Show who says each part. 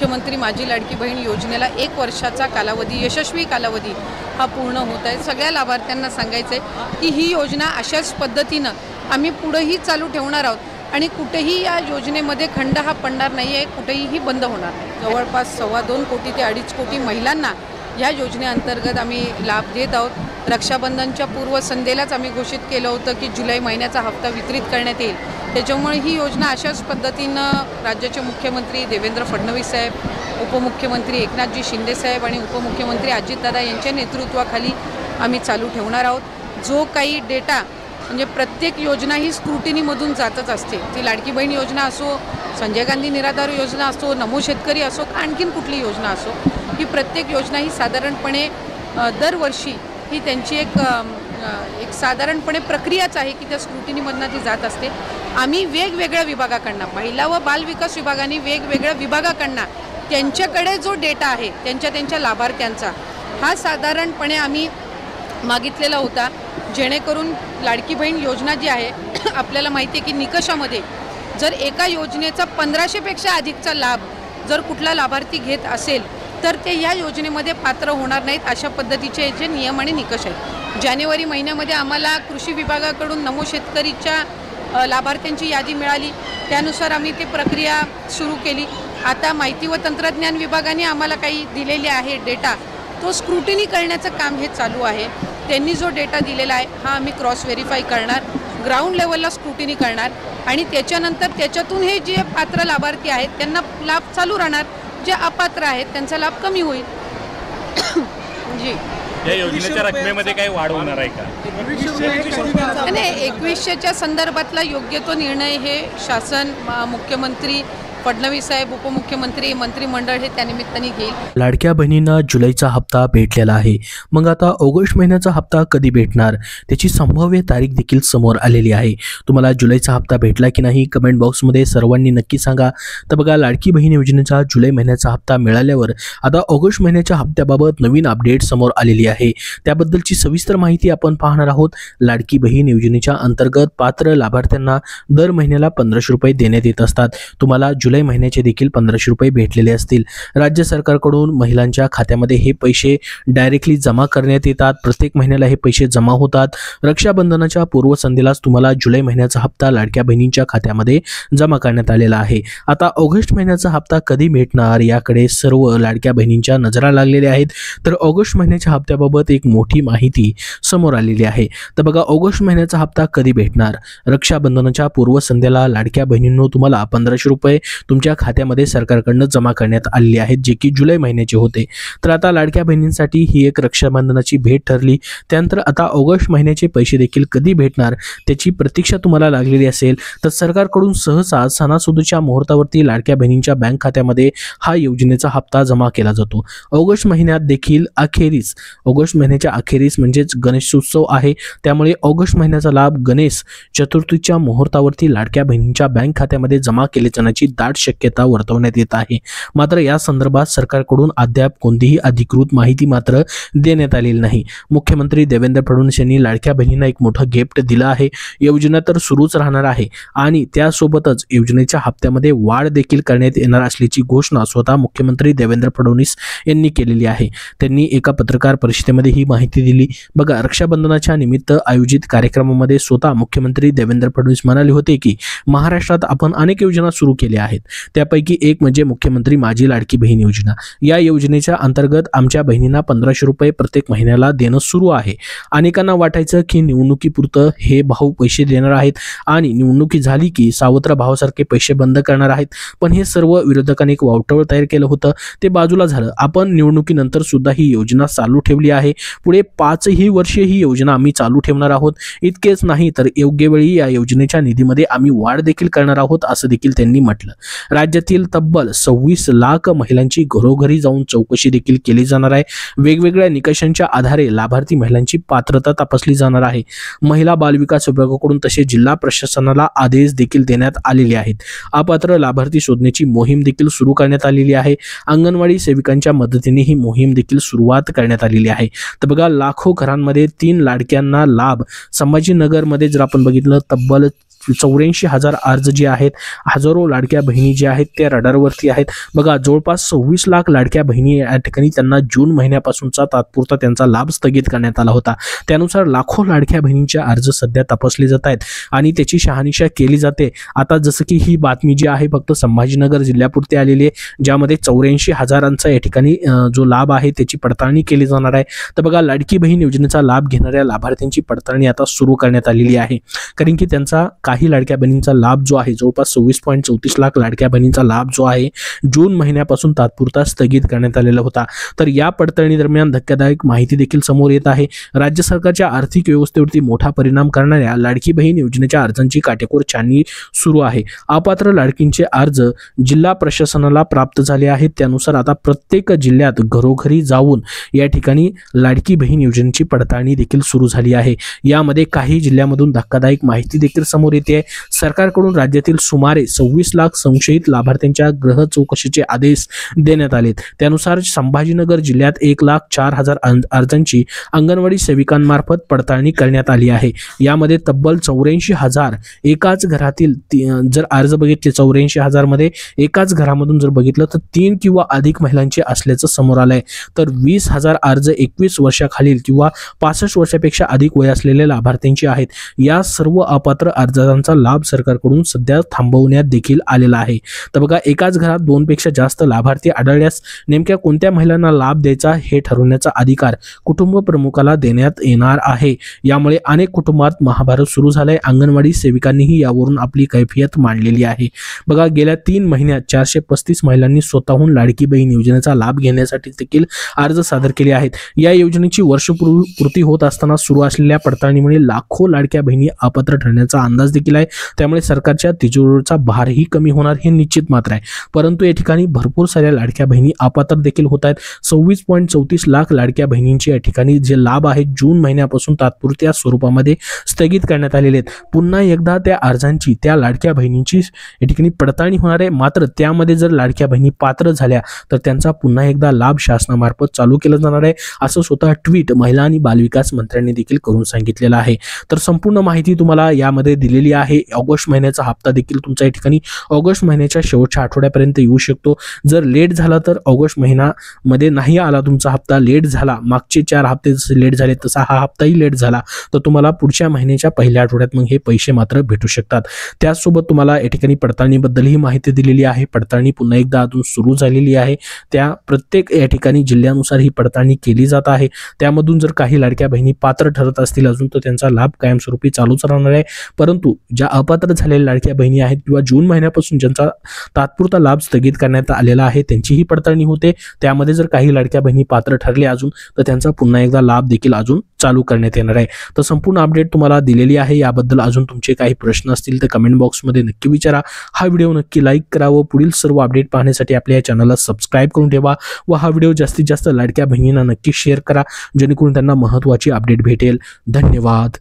Speaker 1: मुख्यमंत्री माझी लाडकी बहीण योजनेला 1 वर्षाचा कालावधी, यशस्वी कालावधी हा पूर्ण होत आहे। सगळ्या लाभार्थ्यांना सांगायचं आहे की ही योजना अशाच पद्धतीनं आम्ही पुढेही चालू ठेवणार आहोत आणि कुठेही या योजनेमध्ये खंड हा पडणार नाही आहे, कुठेही बंद होणार नाही। जवळपास 2.25 कोटी ते 2.5 कोटी महिलांना या योजनेअंतर्गत आम्ही लाभ देत आहोत। रक्षाबंधनच्या पूर्वसंध्येलाच आम्ही घोषित केलं होतं की जुलै महिन्याचा हप्ता वितरित करण्यात येईल। त्याच्यामुळे ही योजना अशाच पद्धतीनं राज्याचे मुख्यमंत्री देवेंद्र फडणवीस साहेब, उपमुख्यमंत्री एकनाथजी शिंदे साहेब आणि उपमुख्यमंत्री अजितदादा यांच्या नेतृत्वाखाली आम्ही चालू ठेवणार आहोत। जो काही डेटा म्हणजे प्रत्येक योजना ही स्क्रुटिनीमधून जातच असते, ती लाडकी बहीण योजना असो, संजय गांधी निराधार योजना असो, नमो शेतकरी असो, आणखीन कुठली योजना असो, ही प्रत्येक योजना ही साधारणपणे दरवर्षी ही त्यांची एक साधारणपणे प्रक्रियाच आहे की त्या स्क्रुटिनीमधनं ती जात असते। आम्ही वेगवेगळ्या विभागाकडनं, महिला व बाल विकास विभागाने वेगवेगळ्या विभागाकडनं त्यांच्याकडे जो डेटा आहे त्यांच्या लाभार्थ्यांचा हा साधारणपणे आम्ही मागितलेला होता, जेणेकरून लाडकी बहीण योजना जी आहे आपल्याला माहिती आहे की निकषामध्ये जर एका योजनेचा 1500पेक्षा अधिकचा लाभ जर कुठला लाभार्थी घेत असेल तर ते या योजनेमध्ये पात्र होणार नाहीत, अशा पद्धतीचे जे नियम आणि निकष आहेत। जानेवारी महिन्यामध्ये आम्हाला कृषी विभागाकडून नमो शेतकरीच्या लाभार्थ्यांची यादी मिळाली, त्यानुसार आम्ही ती प्रक्रिया सुरू केली। आता माहिती व तंत्रज्ञान विभागाने आम्हाला काही दिलेले आहे डेटा, तो स्क्रुटिनी करण्याचं काम हे चालू आहे। त्यांनी जो डेटा दिलेला आहे हा आम्ही क्रॉस व्हेरीफाय करणार, ग्राउंड लेवलला स्क्रुटिनी करणार आणि त्याच्यानंतर त्याच्यातून हे जे पात्र लाभार्थी आहेत त्यांना लाभ चालू राहणार, जे अपात्र आहेत त्यांचा लाभ कमी होईल। जी,
Speaker 2: या योजनेच्या रकमेमध्ये काही वाढ होणार आहे का?
Speaker 1: नाही, 2100च्या संदर्भातला योग्य तो निर्णय हे शासन, मुख्यमंत्री फडणवीस साहेब, उपमुख्यमंत्री, मंत्रिमंडळ हे त्यानिमित्ताने घेईल।
Speaker 3: लाडक्या बहिणींना जुलैचा हप्ता भेटलेला आहे, मग आता ऑगस्ट महिन्याचा हप्ता कधी भेटणार त्याची संभाव्य तारीख देखील समोर आलेली आहे। तुम्हाला जुलैचा हप्ता भेटला की नाही कमेंट बॉक्समध्ये सर्वांनी नक्की सांगा। तर बघा, लाडकी बहीण योजनेचा जुलै महिन्याचा हप्ता मिळाल्यावर आता ऑगस्ट महिन्याच्या हप्त्याबाबत नवीन अपडेट समोर आलेली आहे, त्याबद्दलची सविस्तर माहिती आपण पाहणार आहोत। लाडकी बहीण योजनेच्या अंतर्गत पात्र लाभार्थ्यांना दर महिन्याला 1500 रुपये देण्यात येत असतात। तुम्हाला जुलै महिन्याचे देखील 1500 रुपये भेटलेले असतील। राज्य सरकारकडून महिलांच्या खात्यामध्ये हे पैसे डायरेक्टली जमा करण्यात येतात, प्रत्येक महिन्याला हे पैसे जमा होतात। रक्षाबंधनाच्या पूर्वसंध्येलाच तुम्हाला जुलै महिन्याचा हप्ता लाडक्या बहिणींच्या खात्यामध्ये जमा करण्यात आलेला आहे। आता ऑगस्ट महिन्याचा हप्ता कधी भेटणार याकडे सर्व लाडक्या बहिणींच्या नजरा लागलेल्या आहेत। तर ऑगस्ट महिन्याच्या हप्त्याबाबत एक मोठी माहिती समोर आलेली आहे। तर बघा, ऑगस्ट महिन्याचा हप्ता कधी भेटणार? रक्षाबंधनाच्या पूर्वसंध्येला लाडक्या बहिणींनो तुम्हाला 1500 रुपये तुमच्या खात्यामध्ये सरकारकडून जमा करण्यात आलेले आहेत, जे की जुलै महिन्याचे होते। तर आता लाडक्या बहिणींसाठी ही एक रक्षाबंधनाची भेट ठरली। त्यानंतर आता ऑगस्ट महिन्याचे पैसे देखील कधी भेटणार त्याची प्रतीक्षा तुम्हाला लागलेली असेल तर सरकारकडून सहसा सणासुदीच्या मुहूर्तावरती लाडक्या बहिणींच्या बँक खात्यामध्ये हा योजनेचा हप्ता जमा केला जातो। ऑगस्ट महिन्यात देखील ऑगस्ट महिन्याच्या अखेरीस म्हणजेच गणेशोत्सव आहे, त्यामुळे ऑगस्ट महिन्याचा लाभ गणेश चतुर्थीच्या मुहूर्तावरती लाडक्या बहिणींच्या बँक खात्यामध्ये जमा केले जाण्याची दाट शक्यता वर्तवण्यात येत आहे। मात्र या संदर्भात सरकारकडून अद्याप कोणतीही अधिकृत माहिती मात्र देण्यात आलेली नाही। मुख्यमंत्री देवेंद्र फडणवीस यांनी लाडक्या बहिणींना एक मोठं गिफ्ट दिलं आहे। योजना तर सुरूच राहणार आहे आणि त्यासोबतच योजनेच्या हप्त्यामध्ये वाढ देखील करण्यात येणार असल्याची घोषणा स्वतः मुख्यमंत्री देवेंद्र फडणवीस यांनी केलेली आहे। त्यांनी एका पत्रकार परिषदेमध्ये ही माहिती दिली। बघा, रक्षाबंधनाच्या निमित्त आयोजित कार्यक्रमामध्ये स्वतः मुख्यमंत्री देवेंद्र फडणवीस म्हणाले होते की महाराष्ट्रात आपण अनेक योजना सुरू केल्या आहेत, त्यापैकी एक म्हणजे मुख्यमंत्री माझी लाडकी बहीण योजना। या योजनेच्या अंतर्गत आमच्या बहिणींना 1500 रुपये प्रत्येक महिन्याला देणं सुरू आहे। अनेकांना वाटायचं की निवडणुकीपुरतं हे भाऊ पैसे देणार आहेत आणि निवडणुकी झाली की सावत्र भावासारखे पैसे बंद करणार आहेत, पण हे सर्व विरोधकांनी एक वावटळ तयार केलं होतं, ते बाजूला झालं। आपण निवडणुकीनंतर सुद्धा ही योजना चालू ठेवली आहे, पुढे 5ही वर्षे ही योजना आम्ही चालू ठेवणार आहोत। इतकेच नाही तर योग्य वेळी या योजनेच्या निधीमध्ये आम्ही वाढ देखील करणार आहोत, असं देखील त्यांनी म्हटलं। राज्यातील तब्बल 26 लाख महिलांची घरोघरी जाऊन चौकशी देखील केली जाणार आहे। वेगवेगळ्या निकषांच्या आधारे लाभार्थी महिलांची पात्रता तपासली जाणार आहे। महिला बाल विकास विभागाकडून तसे जिल्हा प्रशासनाला आदेश देखील देण्यात आलेले आहेत। अपात्र लाभार्थी शोधण्याची मोहीम देखील सुरू करण्यात आलेली आहे। अंगणवाडी सेविकांच्या मदतीने ही मोहीम देखील सुरुवात करण्यात आलेली आहे। तर बघा, लाखो घरांमध्ये 3 लाडक्यांना लाभ। संभाजीनगरमध्ये जर आपण बघितलं तब्बल 84,000 अर्ज जे आहेत, हजारो लाडक्या बहिणी जे आहेत त्या रडारवरती आहेत. बघा, जवळपास 26 लाख लाडक्या बहिणी या ठिकाणी त्यांना जून महिन्यापासूनचा तात्पुरता त्यांचा लाभ स्थगित करण्यात आला होता. त्यानुसार लाखो लाडक्या बहिणींचे अर्ज सध्या तपासले जात आहेत आणि त्याची शहानिशा केली जाते. आता जसं की ही बातमी जी आहे फक्त संभाजीनगर जिल्ह्यापुरती आलेली आहे, ज्यामध्ये 84,000 या ठिकाणी जो लाभ आहे त्याची पडताळणी केली जाणार आहे. तर बघा, लाडकी बहीण योजनेचा लाभ घेणाऱ्या लाभार्थ्यांची पडताळणी आता सुरू करण्यात आलेली आहे, कारण की त्यांचा काही लाडक्या बहिणींचा लाभ जो आहे, जवळपास 26.34 लाख लाडक्या बहिणींचा लाभ जो आहे जून महिन्यापासून तात्पुरता स्थगित करण्यात आलेला होता. तर या पडताळणी दरम्यान धक्कादायक माहिती देखील समोर येत आहे. राज्य सरकारच्या आर्थिक व्यवस्थेवरती मोठा परिणाम करणाऱ्या लाडकी बहीण योजनेच्या अर्जांची काटेकोर छाननी सुरू आहे. अपात्र लाडकींचे अर्ज जिल्हा प्रशासनाला प्राप्त झाले आहेत. त्यानुसार आता प्रत्येक जिल्ह्यात घरोघरी जाऊन या ठिकाणी लाडकी बहीण योजनेची पडताळणी देखील सुरू झाली आहे. यामध्ये काही जिल्ह्यामधून धक्कादायक माहिती देखील समोर येते. सरकारकडून राज्यातील सुमारे 26 लाख संशयित लाभार्थ्यांच्या गृह चौकशीचे आदेश देण्यात आले. त्यानुसार संभाजीनगर जिल्ह्यात 1,04,000 अर्जांची अंगणवाडी सेविकांमार्फत पडताळणी करण्यात आली आहे. यामध्ये तब्बल 84,000 एकाच घरातील जर अर्ज बघितले 84,000 मध्ये एकाच घरामधून जर बघितलं तर 3 किंवा अधिक महिलांचे असल्याचं समोर आलंय. तर 20,000 अर्ज 21 वर्षाखालील किंवा 65 वर्षापेक्षा अधिक वय असलेल्या लाभार्थ्यांची आहेत. या सर्व अपात्र अर्जांचा लाभ सरकारकडून सध्या थांबवण्यात देखील आलेला आहे. तर बघा, एकाच घरात 2 पेक्षा जास्त लाभार्थी आढळल्यास नेमक्या कोणत्या महिलांना लाभ द्यायचा हे ठरवण्याचा अधिकार कुटुंब प्रमुखाला देण्यात येणार आहे. यामुळे अनेक कुटुंबात महाभारत सुरू झालंय. अंगणवाडी सेविकांनीही यावरून आपली कैफियत मांडलेली आहे. बघा, गेल्या 3 महिन्यात 435 महिलांनी स्वतःहून लाडकी बहीण योजनेचा लाभ घेण्यासाठी देखील अर्ज सादर केले आहेत. या योजनेची वर्षपूर्ती होत असताना सुरू असलेल्या पडताळणीमुळे लाखो लाडक्या बहिणी अपात्र ठरण्याचा अंदाज देखील आहे. त्यामुळे सरकारच्या तिजोरीचा भारही कमी होणार हे निश्चित मात्र आहे. परंतु या ठिकाणी भरपूर साऱ्या लाडक्या बहिणी अपात्र देखील होत आहेत. 26.34 लाख लाडक्या बहिणींची या ठिकाणी जे लाभ आहे जून महिन्यापासून तात्पुरत्या स्वरूपामध्ये स्थगित करण्यात आलेले आहेत. पुन्हा एकदा त्या अर्जांची, त्या लाडक्या बहिणींची या ठिकाणी पडताळणी होणार आहे. मात्र त्यामध्ये जर लाडक्या बहिणी पात्र झाल्या तर त्यांचा पुन्हा एकदा लाभ शासनामार्फत चालू केला जाणार आहे, असं स्वतः ट्विट महिला आणि बालविकास मंत्र्यांनी देखील करून सांगितलेलं आहे. तर संपूर्ण माहिती तुम्हाला यामध्ये दिलेली आहे. ऑगस्ट महिन्याचा हप्ता देखील तुमच्या या ठिकाणी ऑगस्ट महिन्याच्या शेवटच्या आठवड्यापर्यंत येऊ शकतो. जर लेट झाला तर ऑगस्ट महिन्यामध्ये नाही आला तुमचा हप्ता, लेट झाला, मागचे 4 हप्ते जसे लेट झाले तसा हा हप्ताही लेट झाला, तर तुम्हाला पुढच्या महिन्याच्या पहिल्या आठवड्यात मग हे पैसे मात्र भेटू शकतात. त्याचसोबत तुम्हाला या ठिकाणी पडताळणीबद्दलही माहिती दिलेली आहे. पडताळणी पुन्हा एकदा अजून सुरू झालेली आहे. त्या प्रत्येक या ठिकाणी जिल्ह्यानुसार ही पडताळणी केली जात आहे. त्यामधून जर काही लाडक्या बहिणी पात्र ठरत असतील अजून तर त्यांचा लाभ कायमस्वरूपी चालूच राहणार आहे. परंतु ज्या अपात्र झालेल्या लाडक्या बहिणी आहेत किंवा जून महिन्यापासून ज्यांचा तात्पुरता लाभ स्थगित करण्यात आलेला आहे त्यांचीही पडताळणी होते. त्यामध्ये जर काही लाडक्या बहिणी पात्र ठरले अजून तर त्यांचा पुन्हा एकदा लाभ देखील अजून चालू करण्यात येणार आहे. तर संपूर्ण अपडेट तुम्हाला दिलेली आहे. याबद्दल अजून तुमचे काही प्रश्न असतील तर कमेंट बॉक्समध्ये नक्की विचारा. हा व्हिडिओ नक्की लाईक करा व पुढील सर्व अपडेट पाहण्यासाठी आपल्या या चॅनलला सबस्क्राईब करून ठेवा व हा व्हिडिओ जास्तीत जास्त लाडक्या बहिणींना नक्की शेअर करा, जेणेकरून त्यांना महत्त्वाची अपडेट भेटेल. धन्यवाद.